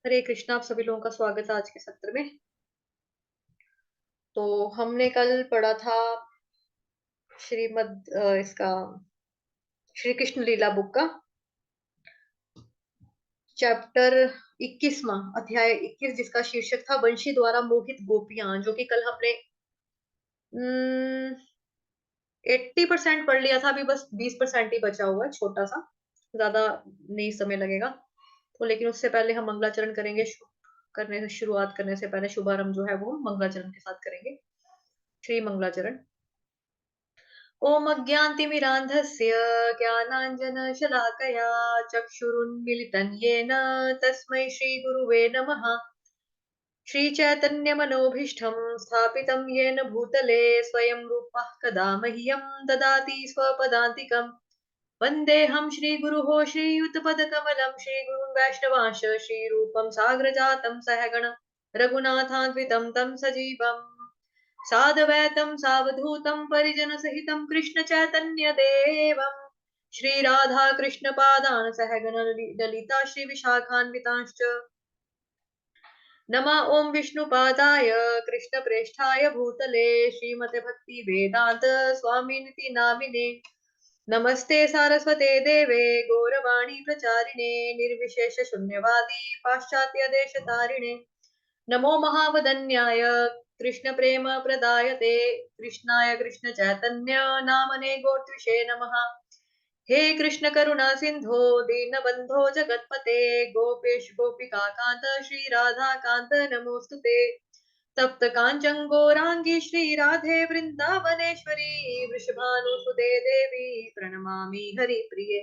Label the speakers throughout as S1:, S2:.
S1: हरे कृष्णा। आप सभी लोगों का स्वागत है आज के सत्र में। तो हमने कल पढ़ा था श्रीमद इसका श्री कृष्ण लीला बुक का चैप्टर 21वां अध्याय 21, जिसका शीर्षक था वंशी द्वारा मोहित गोपियां, जो कि कल हमने 80% पढ़ लिया था। अभी बस 20% ही बचा हुआ है, छोटा सा, ज्यादा नहीं समय लगेगा। तो लेकिन उससे पहले हम मंगलाचरण करेंगे। करने से शुरुआत करने से पहले शुभारंभ जो है वो मंगलाचरण के साथ करेंगे। श्री मंगलाचरण। ओम अज्ञानतिमिरान्धस्य ज्ञानाञ्जनशलाकया चक्षुरुन्मिलितं येन तस्मै श्रीगुरुवे नमः। श्रीचैतन्यमनोभीष्टं स्थापितं येन भूतले स्वयं रूपः कदा मह्यं ददाति स्वपदान्तिकम्। वन्देऽहं श्रीगुरुः श्रीयुतपदकमलं श्रीगुरुन् वैष्णवांश श्रीरूपं साग्रजातं सहगण रघुनाथान्वितं तं सजीवम् साधवैतं सावधूतं परिजनसहितं कृष्ण चैतन्य देवं श्री राधा कृष्ण पादान सहगण ललिता श्री विशाखान्वितांश्च नमा ओम विष्णुपादाय कृष्ण प्रेष्ठाय भूतले श्रीमते भक्ति वेदांत स्वामिनिति नामिने नमस्ते सारस्वते देवे गौरवाणी प्रचारिणे निर्विशेष शून्यवादी पाश्चात्य देश तारिणे नमो महावदन्याय कृष्ण प्रेम प्रदायते कृष्णाय कृष्ण चैतन्य नामने गोत्विषे नमः। हे कृष्ण करुणा सिंधो दीनबंधो जगतपते गोपेश गोपिका कांत श्री राधा कांत नमोस्तुते। तप्त कांचन गौरांगी श्री राधे वृंदावनेश्वरी वृषभानुसुते देवी प्रणमामि हरिप्रिये।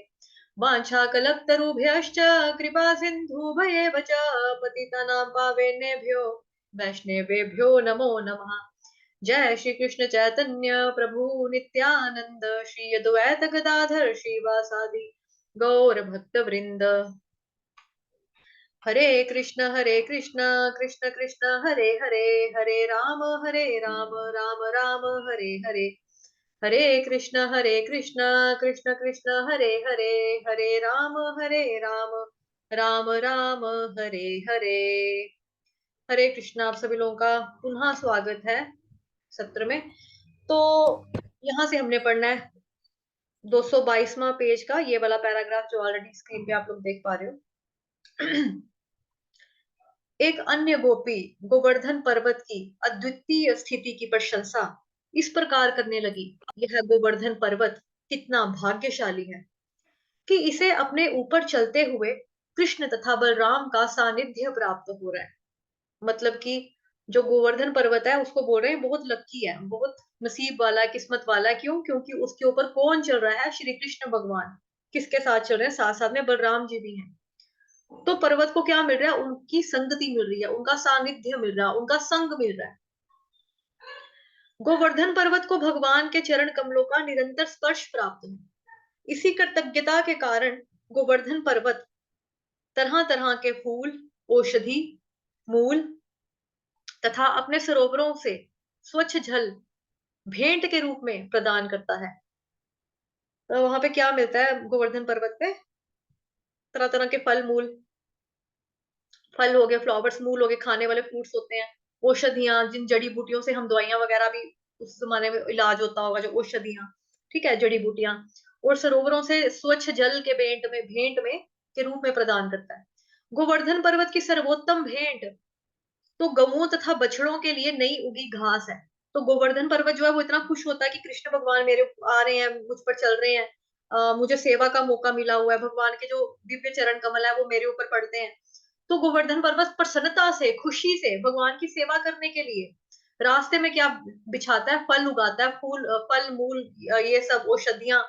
S1: वाञ्छाकलत्तरुभ्यश्च कृपा सिन्धुभयेव च पतितानां पावनेभ्यो वैष्णवेभ्यो नमो नमः। जय श्री कृष्ण चैतन्य प्रभु नित्यानंद श्री अद्वैत गदाधर श्रीवासादि गौर भक्त वृंद। हरे कृष्ण कृष्ण कृष्ण हरे हरे, हरे राम राम राम हरे हरे। हरे कृष्ण कृष्ण कृष्ण हरे हरे, हरे राम राम राम हरे हरे। हरे कृष्ण। आप सभी लोगों का पुनः स्वागत है सत्र में। तो यहाँ से हमने पढ़ना है 222वां पेज का ये वाला पैराग्राफ, जो ऑलरेडी स्क्रीन पे आप लोग देख पा रहे हो। एक अन्य गोपी गोवर्धन पर्वत की अद्वितीय स्थिति की प्रशंसा इस प्रकार करने लगी, यह गोवर्धन पर्वत कितना भाग्यशाली है कि इसे अपने ऊपर चलते हुए कृष्ण तथा बलराम का सानिध्य प्राप्त हो रहा है। मतलब कि जो गोवर्धन पर्वत है उसको बोल रहे हैं बहुत लक्की है, बहुत नसीब वाला है, किस्मत वाला है। क्यों? क्योंकि उसके ऊपर कौन चल रहा है? श्री कृष्ण भगवान। किसके साथ चल रहे हैं? साथ साथ में बलराम जी भी हैं। तो पर्वत को क्या मिल रहा है? उनकी संगति मिल रही है, उनका सानिध्य मिल रहा है, उनका संग मिल रहा है। गोवर्धन पर्वत को भगवान के चरण कमलों का निरंतर स्पर्श प्राप्त है। इसी कृतज्ञता के कारण गोवर्धन पर्वत तरह तरह के फूल, औषधि, मूल तथा अपने सरोवरों से स्वच्छ जल भेंट के रूप में प्रदान करता है। तो वहां पे क्या मिलता है गोवर्धन पर्वत पे? तरह तरह के फल मूल, फल हो गए, फ्लावर्स, मूल हो गए, खाने वाले फ्रूट्स होते हैं, औषधियां, जिन जड़ी बूटियों से हम दवाइयां वगैरह भी उस जमाने में इलाज होता होगा, जो औषधियां, ठीक है, जड़ी बूटियां, और सरोवरों से स्वच्छ जल के भेंट में के रूप में प्रदान करता है। गोवर्धन पर्वत की सर्वोत्तम भेंट तो गऊओं तथा बछड़ों के लिए नई उगी घास है। तो गोवर्धन पर्वत जो है वो इतना खुश होता है कि कृष्ण भगवान मेरे आ रहे हैं, मुझ पर चल रहे हैं, मुझे सेवा का मौका मिला हुआ है, भगवान के जो दिव्य चरण कमल है वो मेरे ऊपर पड़ते हैं। तो गोवर्धन पर्वत प्रसन्नता से, खुशी से भगवान की सेवा करने के लिए रास्ते में क्या बिछाता है? फल उगाता है, फूल, फल मूल, ये सब औषधियां,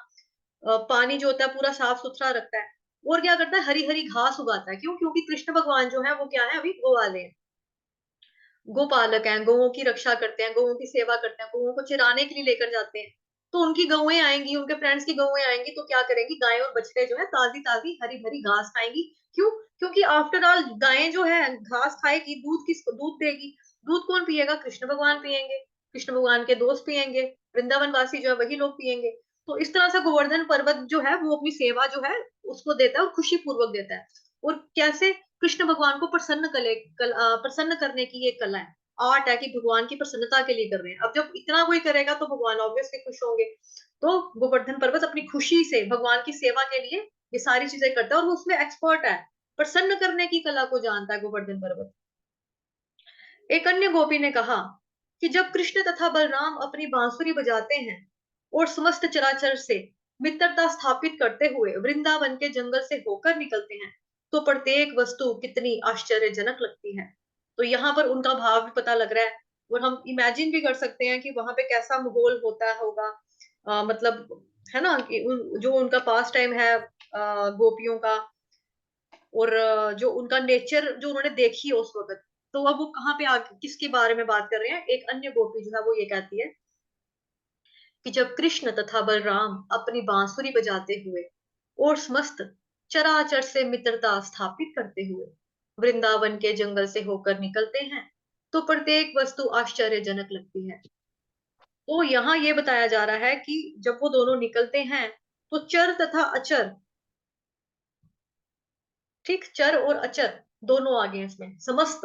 S1: पानी जो होता है पूरा साफ सुथरा रखता है। और क्या करता है? हरी हरी घास उगाता है। क्यों? क्योंकि कृष्ण भगवान जो है वो क्या है? अभी गोवाले हैं, गोपालक हैं, गौओं की रक्षा करते हैं, गौओं की सेवा करते हैं, गौओं को चराने के लिए लेकर जाते हैं। तो उनकी गौएं आएंगी, उनके फ्रेंड्स की गौएं आएंगी तो क्या करेंगी? गायें और बछड़े जो है ताजी ताजी हरी भरी घास खाएंगी। क्यों? क्योंकि आफ्टर ऑल गायें जो है घास खाएगी, दूध किसको दूध देगी? दूध कौन पिएगा? कृष्ण भगवान पिएंगे, कृष्ण भगवान के दोस्त पिएंगे, वृंदावन वासी जो है वही लोग पिएंगे। तो इस तरह से गोवर्धन पर्वत जो है वो अपनी सेवा जो है उसको देता है और खुशी पूर्वक देता है। और कैसे? कृष्ण भगवान को प्रसन्न करने की ये कला है, आर्ट है कि भगवान की प्रसन्नता के लिए कर रहे हैं। अब जब इतना कोई करेगा तो भगवान ऑब्वियसली खुश होंगे। तो गोवर्धन पर्वत अपनी खुशी से भगवान की सेवा के लिए ये सारी चीजें करता है और वो उसमें एक्सपर्ट है, प्रसन्न करने की कला को जानता है गोवर्धन पर्वत। एक अन्य गोपी ने कहा कि जब कृष्ण तथा बलराम अपनी बांसुरी बजाते हैं और समस्त चराचर से मित्रता स्थापित करते हुए वृंदावन के जंगल से होकर निकलते हैं, तो प्रत्येक वस्तु कितनी आश्चर्यजनक लगती है। तो यहाँ पर उनका भाव भी पता लग रहा है और हम इमेजिन भी कर सकते हैं कि वहां पे कैसा माहौल होता होगा। मतलब है ना कि जो उनका पास टाइम है गोपियों का, और जो उनका नेचर जो उन्होंने देखी है उस वक्त। तो अब वो कहाँ पे आगे किसके बारे में बात कर रहे हैं, एक अन्य गोपी जो है वो ये कहती है कि जब कृष्ण तथा बलराम अपनी बांसुरी बजाते हुए और समस्त चराचर से मित्रता स्थापित करते हुए वृंदावन के जंगल से होकर निकलते हैं, तो प्रत्येक वस्तु आश्चर्यजनक लगती है। तो यहाँ ये बताया जा रहा है कि जब वो दोनों निकलते हैं तो चर तथा अचर, ठीक, चर और अचर दोनों आ गए इसमें, समस्त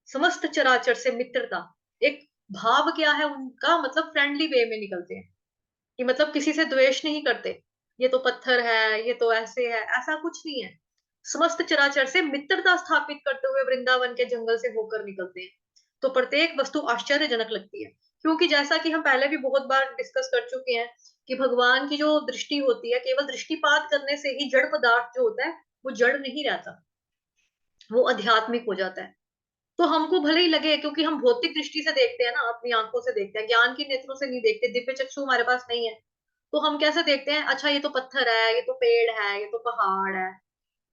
S1: समस्त चराचर से मित्रता, एक भाव क्या है उनका, मतलब फ्रेंडली वे में निकलते हैं कि मतलब किसी से द्वेष नहीं करते, ये तो पत्थर है, ये तो ऐसे है, ऐसा कुछ नहीं है। समस्त चराचर से मित्रता स्थापित करते हुए वृंदावन के जंगल से होकर निकलते हैं, तो प्रत्येक वस्तु आश्चर्यजनक लगती है। क्योंकि जैसा कि हम पहले भी बहुत बार डिस्कस कर चुके हैं कि भगवान की जो दृष्टि होती है, केवल दृष्टिपात करने से ही जड़ पदार्थ जो होता है वो जड़ नहीं रहता, वो आध्यात्मिक हो जाता है। तो हमको भले ही लगे, क्योंकि हम भौतिक दृष्टि से देखते हैं ना, अपनी आंखों से देखते हैं, ज्ञान की नेत्रों से नहीं देखते, दिव्य चक्षु हमारे पास नहीं है, तो हम कैसे देखते हैं, अच्छा ये तो पत्थर है, ये तो पेड़ है, ये तो पहाड़ है।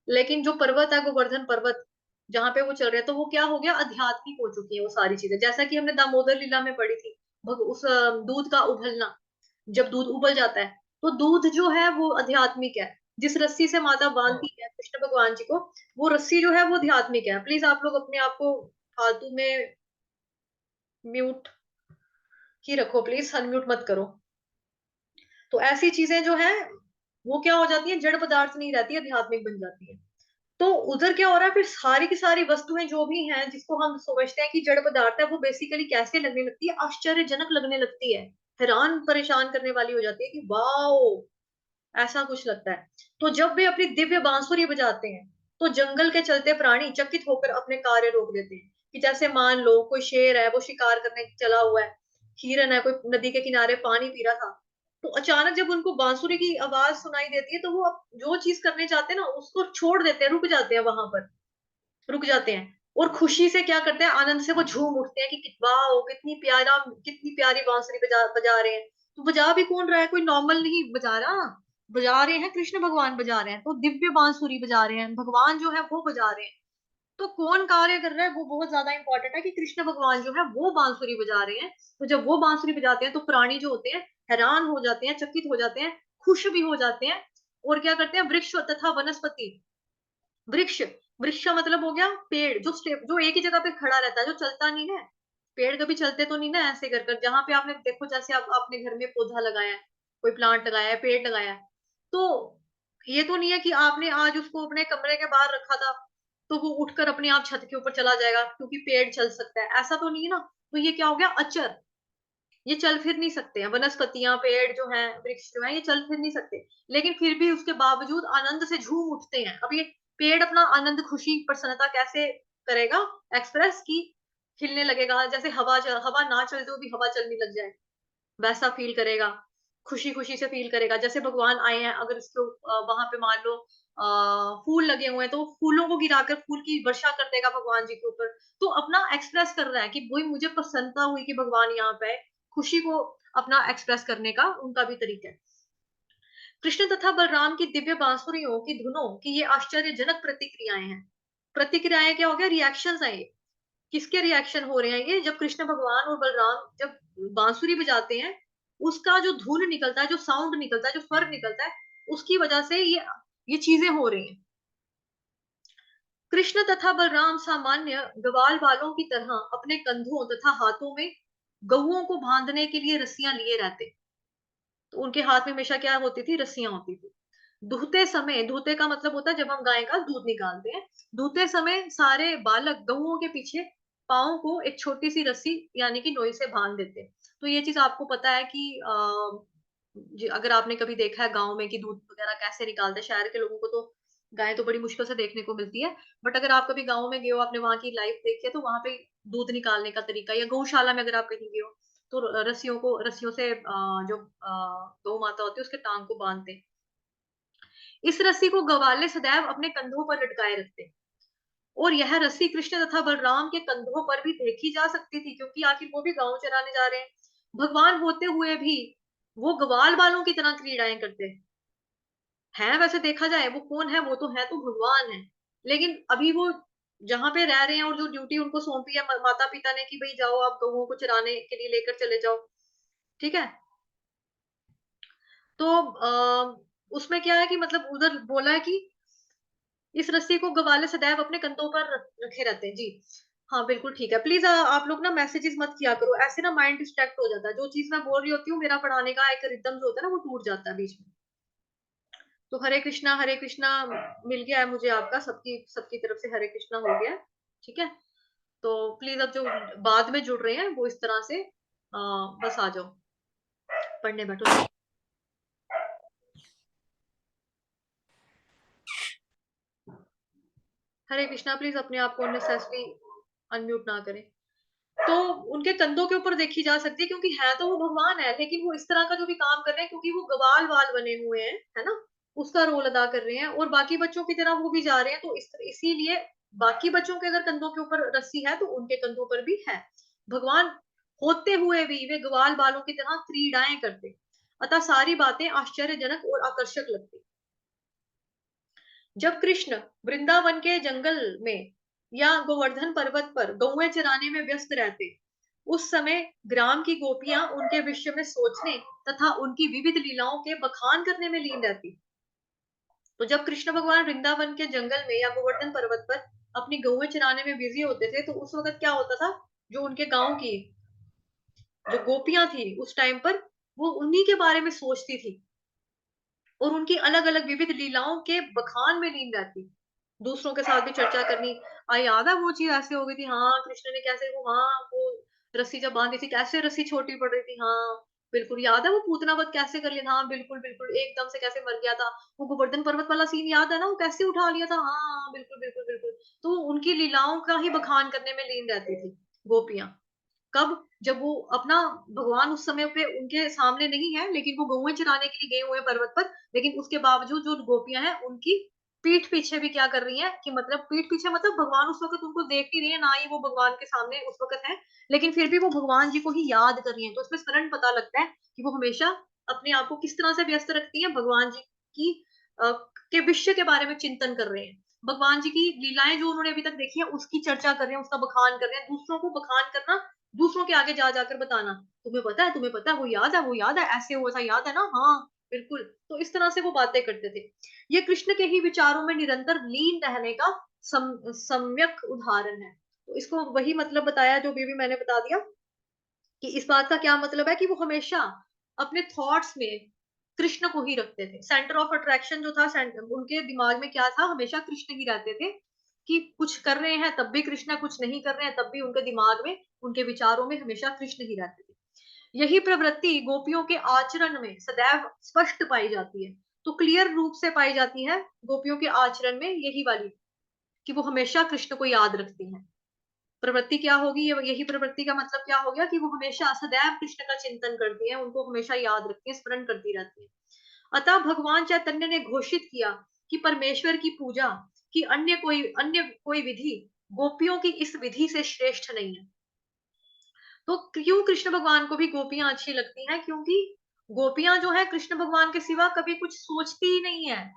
S1: लेकिन जो पर्वत है गोवर्धन पर्वत, जहां पे वो चल रहे हैं, तो वो क्या हो गया, आध्यात्मिक हो चुकी है वो सारी चीजें, जैसा कि हमने दामोदर लीला में पढ़ी थी। उस दूध का उबलना, जब दूध उबल जाता है तो दूध जो है वो आध्यात्मिक है। जिस रस्सी से माता बांधती है कृष्ण भगवान जी को, वो रस्सी जो है वो आध्यात्मिक है। प्लीज आप लोग अपने आप को फालतू में म्यूट ही रखो, प्लीज अनम्यूट मत करो। तो ऐसी चीजें जो है वो क्या हो जाती है, जड़ पदार्थ नहीं रहती, आध्यात्मिक बन जाती है। तो उधर क्या हो रहा है, फिर सारी की सारी वस्तुएं जो भी हैं जिसको हम समझते हैं कि जड़ पदार्थ है, वो बेसिकली कैसे लगने लगती है, आश्चर्यजनक लगने लगती है, हैरान परेशान करने वाली हो जाती है कि वाओ, ऐसा कुछ लगता है। तो जब वे अपनी दिव्य बांसुरी बजाते हैं तो जंगल के चलते प्राणी चकित होकर अपने कार्य रोक देते हैं। कि जैसे मान लो कोई शेर है, वो शिकार करने चला हुआ है, हिरन है, कोई नदी के किनारे पानी पी रहा था, तो अचानक जब उनको बांसुरी की आवाज सुनाई देती है तो वो जो चीज करने चाहते हैं ना उसको छोड़ देते हैं, रुक जाते हैं, वहां पर रुक जाते हैं और खुशी से क्या करते हैं, आनंद से वो झूम उठते हैं कि वाह कितनी प्यारी बांसुरी बजा बजा रहे हैं। तो बजा भी कौन रहा है, कोई नॉर्मल नहीं बजा रहा, बजा रहे हैं कृष्ण भगवान बजा रहे हैं, तो दिव्य बांसुरी बजा रहे हैं, भगवान जो है वो बजा रहे हैं। तो कौन कार्य कर रहा है वो बहुत ज्यादा इंपॉर्टेंट है, कि कृष्ण भगवान जो है वो बांसुरी बजा रहे हैं। तो जब वो बांसुरी बजाते हैं तो प्राणी जो होते हैं हैरान हो जाते हैं, चकित हो जाते हैं, खुश भी हो जाते हैं। और क्या करते हैं, वृक्ष तथा वनस्पति, वृक्ष, वृक्ष का मतलब हो गया पेड़, जो एक ही जगह पे खड़ा रहता है, जो चलता नहीं है। पेड़ कभी चलते तो नहीं ना, ऐसे कर कर, जहां पे आपने देखो, जैसे आप आपने घर में पौधा लगाया है, कोई प्लांट लगाया है, पेड़ लगाया है, तो ये तो नहीं है कि आपने आज उसको अपने कमरे के बाहर रखा था तो वो उठकर अपने आप छत के ऊपर चला जाएगा क्योंकि पेड़ चल सकता है, ऐसा तो नहीं है ना। तो ये क्या हो गया, अचर, ये चल फिर नहीं सकते हैं, वनस्पतियां, पेड़ जो हैं, वृक्ष जो हैं, ये चल फिर नहीं सकते, लेकिन फिर भी उसके बावजूद आनंद से झूम उठते हैं। अब ये पेड़ अपना आनंद, खुशी, प्रसन्नता कैसे करेगा एक्सप्रेस की, हिलने लगेगा, जैसे हवा ना चलते हुए भी हवा चलने लग जाए, वैसा फील करेगा, खुशी खुशी से फील करेगा। जैसे भगवान आए हैं, अगर उसको वहां पे मान लो फूल लगे हुए हैं तो फूलों को गिराकर फूल की वर्षा कर देगा भगवान जी के ऊपर। तो अपना एक्सप्रेस कर रहा है कि वही मुझे प्रसन्नता हुई कि भगवान यहाँ पे आए, खुशी को अपना एक्सप्रेस करने का उनका भी तरीका है। कृष्ण तथा बलराम की दिव्य बांसुरियों की धुनों की ये आश्चर्यजनक प्रतिक्रियाएं हैं। प्रतिक्रियाएं क्या हो गया, रिएक्शंस हैं ये। किसके रिएक्शन हो रहे हैं ये, जब कृष्ण भगवान और बलराम जब बांसुरी बजाते हैं, उसका जो धुन निकलता है, जो साउंड निकलता है, जो स्वर निकलता है, उसकी वजह से ये चीजें हो रही हैं। कृष्ण तथा बलराम सामान्य ग्वाल बालों की तरह अपने कंधों तथा हाथों में गऊओं को बांधने के लिए रस्सियां लिए रहते। तो उनके हाथ में हमेशा क्या होती थी, रस्सियां होती थी। दूहते समय, दूहते का मतलब होता है जब हम गाय का दूध निकालते हैं, दूहते समय सारे बालक गऊओं के पीछे पाँव को एक छोटी सी रस्सी यानी कि नोई से बांध देते हैं। तो ये चीज आपको पता है कि अगर आपने कभी देखा है गाँव में कि दूध वगैरह कैसे निकालते हैं, शहर के लोगों को तो गाय तो बड़ी मुश्किल से देखने को मिलती है। बट अगर आप कभी गाँव में गए हो, आपने वहाँ की लाइफ देखी है, तो वहाँ पे दूध निकालने का तरीका, या गौशाला में अगर आप कहीं गए हो, तो रस्सियों से जो गौ माता होती है उसके टांग को बांधते हैं। इस रस्सी को ग्वाले सदैव अपने कंधों पर लटकाए रखते, और यह रस्सी कृष्ण तथा बलराम के कंधों पर भी देखी जा सकती थी, क्योंकि आखिर वो भी गांव चराने जा रहे हैं। भगवान होते हुए भी वो ग्वाल बालों की तरह क्रीड़ाएं करते हैं। वैसे देखा जाए वो कौन है, वो तो है तो भगवान है, लेकिन अभी वो जहां पे रह रहे हैं और जो ड्यूटी उनको सौंपी है माता पिता ने कि भाई जाओ आप गऊओं को चराने के लिए लेकर चले जाओ, ठीक है। तो उसमें क्या है कि मतलब उधर बोला है कि इस रस्सी को ग्वाले सदैव अपने कंधों पर रखे रहते हैं जी। हाँ बिल्कुल ठीक है। प्लीज आप लोग ना मैसेजेस मत किया करो, ऐसे ना माइंड डिस्ट्रैक्ट हो जाता है। जो चीज मैं बोल रही होती हूँ, मेरा पढ़ाने का एक रिदम जो होता है ना, वो टूट जाता है बीच में। तो हरे कृष्णा मिल गया है मुझे आपका, सबकी सबकी तरफ से हरे कृष्णा हो गया, ठीक है। तो प्लीज अब जो बाद में जुड़ रहे हैं वो इस तरह से बस आ जाओ, पढ़ने बैठो। हरे कृष्णा, प्लीज अपने आप को अननेसेसरी अनम्यूट ना करें। तो उनके कंधों के ऊपर देखी जा सकती है, क्योंकि है तो वो भगवान है, लेकिन वो इस तरह का जो भी काम कर रहे हैं, क्योंकि वो गवाल वाल बने हुए हैं, है ना, उसका रोल अदा कर रहे हैं, और बाकी बच्चों की तरह वो भी जा रहे हैं, तो इसीलिए बाकी बच्चों के अगर कंधों के ऊपर रस्सी है तो उनके कंधों पर भी है। भगवान होते हुए भी वे ग्वाल बालों की तरह क्रीड़ाएं करते, अतः सारी बातें आश्चर्यजनक और आकर्षक लगती। जब कृष्ण वृंदावन के जंगल में या गोवर्धन पर्वत पर गौएं चराने में व्यस्त रहते, उस समय ग्राम की गोपियां उनके विषय में सोचने तथा उनकी विविध लीलाओं के बखान करने में लीन रहती। तो जब कृष्ण भगवान वृंदावन के जंगल में या गोवर्धन पर्वत पर अपनी गौएं चराने में बिजी होते थे, तो उस वक्त क्या होता था, जो उनके गांव की जो गोपियां थी उस टाइम पर, वो उन्हीं के बारे में सोचती थी और उनकी अलग अलग विविध लीलाओं के बखान में लीन रहती, दूसरों के साथ भी चर्चा करनी। याद है वो चीज ऐसे हो गई थी, हाँ कृष्ण ने कैसे वो, हाँ वो रस्सी जब बांधी थी कैसे रस्सी छोटी पड़ रही थी, हाँ बिल्कुल याद है। वो पूतना वध कैसे कर लिया था, हाँ बिल्कुल बिल्कुल, एकदम से कैसे मर गया था। वो गोवर्धन पर्वत वाला सीन याद है ना, वो कैसे उठा लिया था, हाँ बिल्कुल बिल्कुल बिल्कुल। तो उनकी लीलाओं का ही बखान करने में लीन रहती थी गोपियां। कब, जब वो अपना भगवान उस समय पे उनके सामने नहीं है, लेकिन वो गौएं चराने के लिए गए हुए हैं पर्वत पर, लेकिन उसके बावजूद जो गोपियां हैं उनकी पीठ पीछे भी क्या कर रही हैं, कि मतलब पीठ पीछे मतलब भगवान उस वक्त उनको देख नहीं रही है, ना ही वो भगवान के सामने उस वक्त है, लेकिन फिर भी वो भगवान जी को ही याद कर रही है। तो इसमें स्मरण पता लगता है कि वो हमेशा अपने आप को किस तरह से व्यस्त रखती है, भगवान जी की के विषय के बारे में चिंतन कर रहे हैं, भगवान जी की लीलाएं जो उन्होंने अभी तक देखी है उसकी चर्चा कर रहे हैं, उसका बखान कर रहे हैं। दूसरों को बखान करना, दूसरों के आगे जा जाकर बताना, तुम्हें पता है, तुम्हें पता है, वो याद है, वो याद है, ऐसे हुआ था, याद है ना, हाँ बिल्कुल। तो इस तरह से वो बातें करते थे। ये कृष्ण के ही विचारों में निरंतर लीन रहने का सम्यक उदाहरण है। तो इसको वही मतलब बताया जो भी मैंने बता दिया, कि इस बात का क्या मतलब है कि वो हमेशा अपने थॉट्स में कृष्ण को ही रखते थे। सेंटर ऑफ अट्रैक्शन जो था, उनके दिमाग में क्या था, हमेशा कृष्ण ही रहते थे, कि कुछ कर रहे हैं तब भी कृष्ण, कुछ नहीं कर रहे हैं तब भी उनके दिमाग में, उनके विचारों में हमेशा कृष्ण ही रहते थे। यही प्रवृत्ति गोपियों के आचरण में सदैव स्पष्ट पाई जाती है। तो क्लियर रूप से पाई जाती है गोपियों के आचरण में यही वाली, कि वो हमेशा कृष्ण को याद रखती हैं। प्रवृत्ति क्या होगी, यही प्रवृत्ति का मतलब क्या हो गया, कि वो हमेशा सदैव कृष्ण का चिंतन करती हैं, उनको हमेशा याद रखती है, स्मरण करती रहती है। अतः भगवान चैतन्य ने घोषित किया कि परमेश्वर की पूजा की अन्य कोई विधि गोपियों की इस विधि से श्रेष्ठ नहीं है। तो क्यों कृष्ण भगवान को भी गोपियां अच्छी लगती हैं, क्योंकि गोपियां जो है कृष्ण भगवान के सिवा कभी कुछ सोचती ही नहीं है।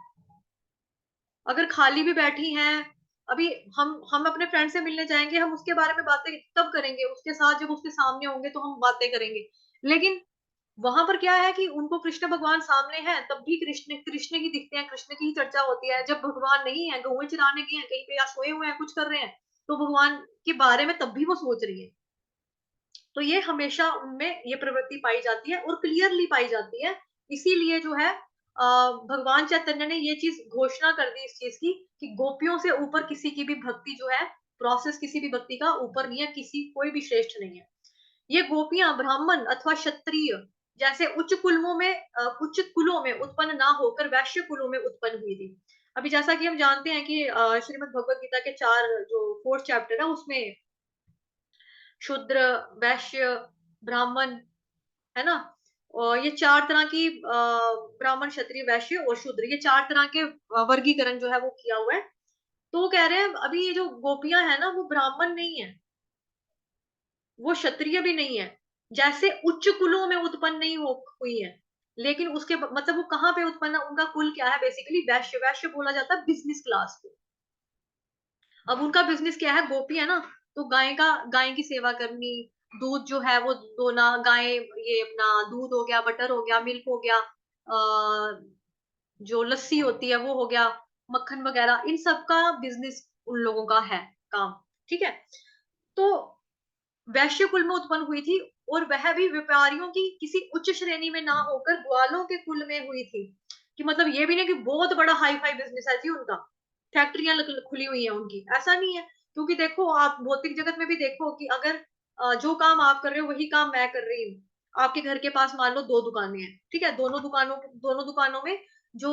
S1: अगर खाली भी बैठी हैं, अभी हम अपने फ्रेंड से मिलने जाएंगे, हम उसके बारे में बातें तब करेंगे, उसके साथ जब उसके सामने होंगे तो हम बातें करेंगे। लेकिन वहां पर क्या है कि उनको कृष्ण भगवान सामने हैं तब भी कृष्ण कृष्ण ही दिखते हैं, कृष्ण की ही चर्चा होती है। जब भगवान नहीं है, गौएं चराने गए हैं कहीं पे या सोए हुए हैं, कुछ कर रहे हैं, तो भगवान के बारे में तब भी वो सोच रही है। तो ये हमेशा उनमें ये प्रवृत्ति पाई जाती है और क्लियरली पाई जाती है। इसीलिए जो है भगवान चैतन्य ने ये चीज घोषणा कर दी इस चीज की कि गोपियों से ऊपर किसी की भी भक्ति जो है, प्रोसेस किसी भी भक्ति का ऊपर नहीं है, किसी कोई भी श्रेष्ठ नहीं है। ये गोपियां ब्राह्मण अथवा क्षत्रिय जैसे उच्च कुलों में उत्पन्न ना होकर वैश्य कुलों में उत्पन्न हुई थी। अभी जैसा कि हम जानते हैं कि श्रीमद् भगवत गीता के 4 जो 4th चैप्टर है उसमें शूद्र, वैश्य, ब्राह्मण, है ना? और ये 4 तरह की ब्राह्मण, क्षत्रिय, वैश्य और शूद्र, ये 4 तरह के वर्गीकरण जो है वो किया हुआ है। तो वो कह रहे हैं अभी ये जो गोपियां है ना वो ब्राह्मण नहीं है, वो क्षत्रिय भी नहीं है, जैसे उच्च कुलों में उत्पन्न नहीं हुई है, लेकिन उसके मतलब वो कहाँ पे उत्पन्न है, उनका कुल क्या है, बेसिकली वैश्य। वैश्य बोला जाता है बिजनेस क्लास को। अब उनका बिजनेस क्या है, गोपी है ना, तो गाय की सेवा करनी, दूध जो है वो दोना, गाय ये अपना दूध हो गया, बटर हो गया, मिल्क हो गया, जो लस्सी होती है वो हो गया, मक्खन वगैरह, इन सब का बिजनेस उन लोगों का है काम। ठीक है, तो वैश्य कुल में उत्पन्न हुई थी, और वह भी व्यापारियों की किसी उच्च श्रेणी में ना होकर ग्वालों के कुल में हुई थी। कि मतलब ये भी नहीं कि बहुत बड़ा हाई फाई बिजनेस है जी उनका, फैक्ट्रियां खुली हुई है उनकी, ऐसा नहीं है। क्योंकि देखो आप भौतिक जगत में भी देखो कि अगर जो काम आप कर रहे हो वही काम मैं कर रही हूँ। आपके घर के पास मान लो 2 दुकानें हैं, ठीक है, दोनों दुकानों में जो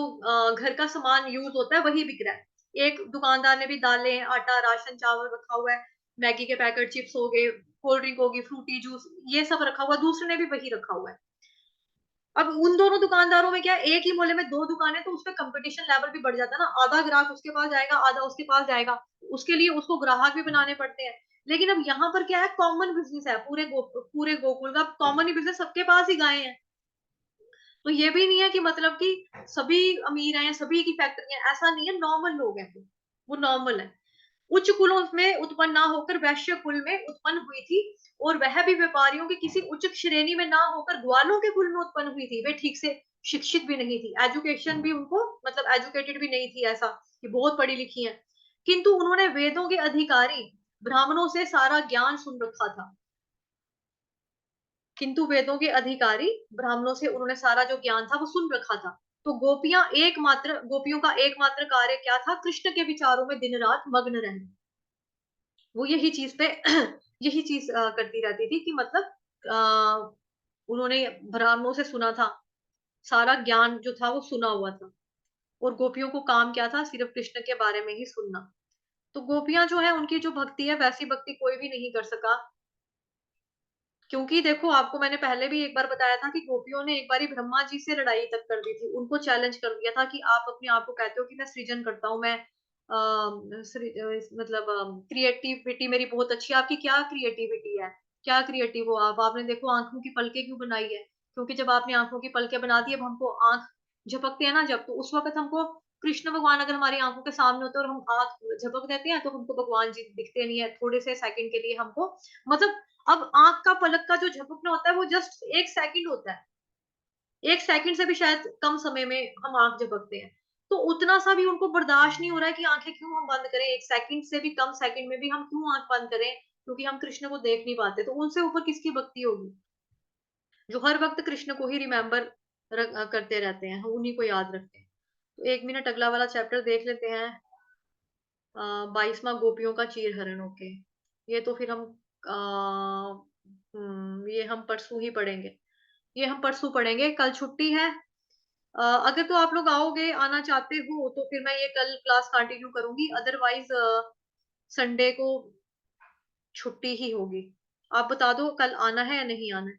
S1: घर का सामान यूज होता है वही बिक रहा है। एक दुकानदार ने भी दालें, आटा, राशन, चावल रखा हुआ है, मैगी के पैकेट, चिप्स हो गए, कोल्ड ड्रिंक होगी, फ्रूटी जूस, ये सब रखा हुआ, दूसरे ने भी वही रखा हुआ है। अब उन दोनों दुकानदारों में क्या है, एक ही मोहल्ले में 2 दुकानें, तो उसमें कंपटीशन लेवल भी बढ़ जाता है ना, आधा ग्राहक उसके पास जाएगा, आधा उसके पास जाएगा, उसके लिए उसको ग्राहक भी बनाने पड़ते हैं। लेकिन अब यहाँ पर क्या है, कॉमन बिजनेस है, पूरे गोकुल का कॉमन ही बिजनेस, सबके पास ही गायें हैं। तो ये भी नहीं है कि मतलब कि सभी अमीर हैं, सभी की फैक्ट्री है, ऐसा नहीं है, नॉर्मल लोग हैं, वो नॉर्मल है। उच्च कुलों में उत्पन्न ना होकर वैश्य कुल में उत्पन्न हुई थी, और वह भी व्यापारियों की किसी उच्च श्रेणी में ना होकर ग्वालों के कुल में उत्पन्न हुई थी। वे ठीक से शिक्षित भी नहीं थी, एजुकेशन भी उनको मतलब एजुकेटेड भी नहीं थी, ऐसा कि बहुत पढ़ी लिखी है, किंतु उन्होंने वेदों के अधिकारी ब्राह्मणों से सारा ज्ञान सुन रखा था। किंतु वेदों के अधिकारी ब्राह्मणों से उन्होंने सारा जो ज्ञान था वो सुन रखा था। तो गोपियों का एकमात्र कार्य क्या था, कृष्ण के विचारों में दिन रात मग्न रहना। वो यही चीज पे यही चीज करती रहती थी कि मतलब उन्होंने ब्राह्मणों से सुना था, सारा ज्ञान जो था वो सुना हुआ था, और गोपियों को काम क्या था, सिर्फ कृष्ण के बारे में ही सुनना। तो गोपियां जो है उनकी जो भक्ति है वैसी भक्ति कोई भी नहीं कर सका। क्योंकि देखो आपको मैंने पहले भी एक बार बताया था कि गोपियों ने एक बारी ब्रह्मा जी से लड़ाई तक कर दी थी, उनको चैलेंज कर दिया था कि आप अपने आप को कहते हो कि मैं सृजन करता हूँ, मैं मतलब क्रिएटिविटी मेरी बहुत अच्छी है, आपकी क्या क्रिएटिविटी है, क्या क्रिएटिव हो आप, आपने देखो आंखों की पलकें क्यों बनाई है, क्योंकि जब आपने आंखों की पलकें बना दी, अब हमको आंख झपकते हैं ना जब, तो उस वक्त हमको कृष्ण भगवान अगर हमारी आंखों के सामने होते और हम आंख झपक देते हैं तो हमको भगवान जी दिखते नहीं है थोड़े से सेकंड के लिए हमको, मतलब अब आंख का पलक का जो झपकना होता है वो जस्ट 1 सेकंड होता है, 1 सेकंड से भी शायद कम समय में हम आंख झपकते हैं। तो उतना सा भी उनको बर्दाश्त नहीं हो रहा है कि आंखें क्यों हम बंद करें, 1 सेकंड से भी कम सेकंड में भी हम क्यों आंख बंद करें, क्योंकि हम कृष्ण को देख नहीं पाते। तो उनसे ऊपर किसकी भक्ति होगी, जो हर वक्त कृष्ण को ही रिमेम्बर करते रहते हैं, उन्हीं को याद रखते हैं। तो 1 मिनट अगला वाला चैप्टर देख लेते हैं, 22वां गोपियों का चीर हरण। ओके, ये तो फिर हम ये हम परसों ही पढ़ेंगे, ये हम परसों पढ़ेंगे, कल छुट्टी है। अगर तो आप लोग आओगे, आना चाहते हो तो फिर मैं ये कल क्लास कंटिन्यू करूंगी, अदरवाइज संडे को छुट्टी ही होगी। आप बता दो कल आना है या नहीं आना है।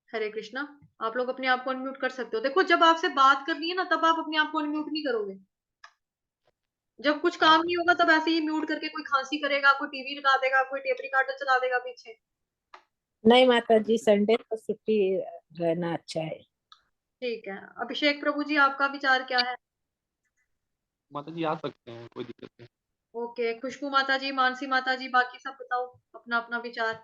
S1: हरे कृष्णा। आप लोग अपने आप को अनम्यूट कर सकते हो, देखो जब आपसे बात करनी है ना तब आप अपने आप को अनम्यूट नहीं करोगे, जब कुछ काम नहीं होगा तब ऐसे ही म्यूट करके कोई खांसी करेगा, कोई टीवी लगा देगा, कोई टेप रिकॉर्डर चला देगा पीछे।
S2: नहीं माता जी, संडे को छुट्टी रहना अच्छा है।
S1: ठीक है, अभिषेक प्रभु जी आपका विचार क्या है।
S3: माता जी आ सकते हैं, कोई दिक्कत नहीं।
S1: ओके, खुशबू माता जी, मानसी माता जी, बाकी सब बताओ अपना अपना विचार,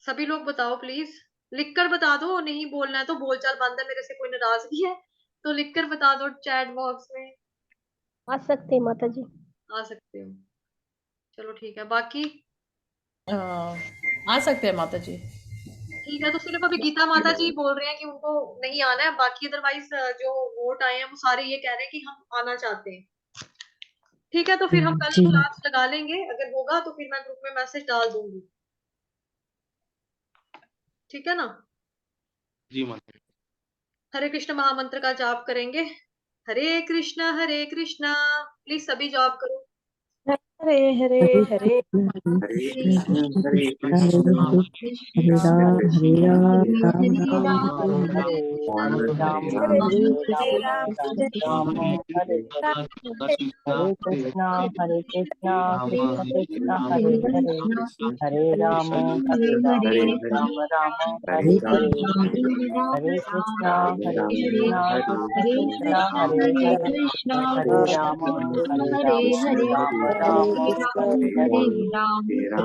S1: सभी लोग बताओ प्लीज, लिखकर बता दो, नहीं बोलना है तो बोलचाल बंद है, मेरे से कोई नाराजगी है तो लिखकर बता दो चैट बॉक्स में।
S4: आ सकते हैं माता जी।
S1: आ सकते हो, चलो ठीक है, बाकी
S5: आ सकते हैं माता जी।
S1: ठीक है, तो सिर्फ अभी गीता माता जी बोल रहे हैं कि उनको नहीं आना है, बाकी अदरवाइज जो वोट आए हैं वो सारे ये कह रहे हैं कि हम आना चाहते हैं। ठीक है, तो फिर हम कल
S2: जी
S1: क्लास लगा लेंगे, अगर होगा तो फिर मैं ग्रुप में मैसेज डाल दूंगी। ठीक है ना?
S3: जी माता जी।
S1: हरे कृष्ण महामंत्र का जाप करेंगे। हरे कृष्णा प्लीज सभी जाप करो।
S2: हरे हरे हरे
S6: हरे कृष्ण हरे कृष्ण
S2: हरे राम हरे राम राम
S1: हरे
S2: राम
S1: राम
S2: हरे
S1: हरे
S2: हरे
S6: राम
S1: हरे
S6: हरे
S2: हरे
S6: राम
S2: हरे राम हरे
S3: राम
S2: राम
S3: हरे
S2: राम हरे कृष्णा हरे कृष्णा कृष्ण कृष्ण
S1: हरे
S2: हरे हरे
S1: कृष्णा
S2: हरे राम
S1: हरे
S2: हरे राम
S6: हरे
S1: हरे
S6: हरे
S2: राम राम
S6: हरे
S2: हरे
S6: राम
S2: हरे
S6: हरे राम
S2: हरे कृष्णा
S6: राम
S2: हरे
S6: राम
S2: कृष्णा
S6: हरे
S2: कृष्ण
S1: हरे
S2: कृष्ण
S1: कृष्णा
S2: हरे
S1: हरे
S2: हरे
S1: कृष्णा
S2: हरे
S6: कृष्ण
S2: राम
S6: कृष्ण
S2: हरे
S1: हरे
S2: राम
S1: हरे
S6: हरे
S2: राम
S6: राम
S2: राम
S1: हरे राम
S2: हरे
S6: हरे
S2: हरे
S1: हरे राम
S6: राम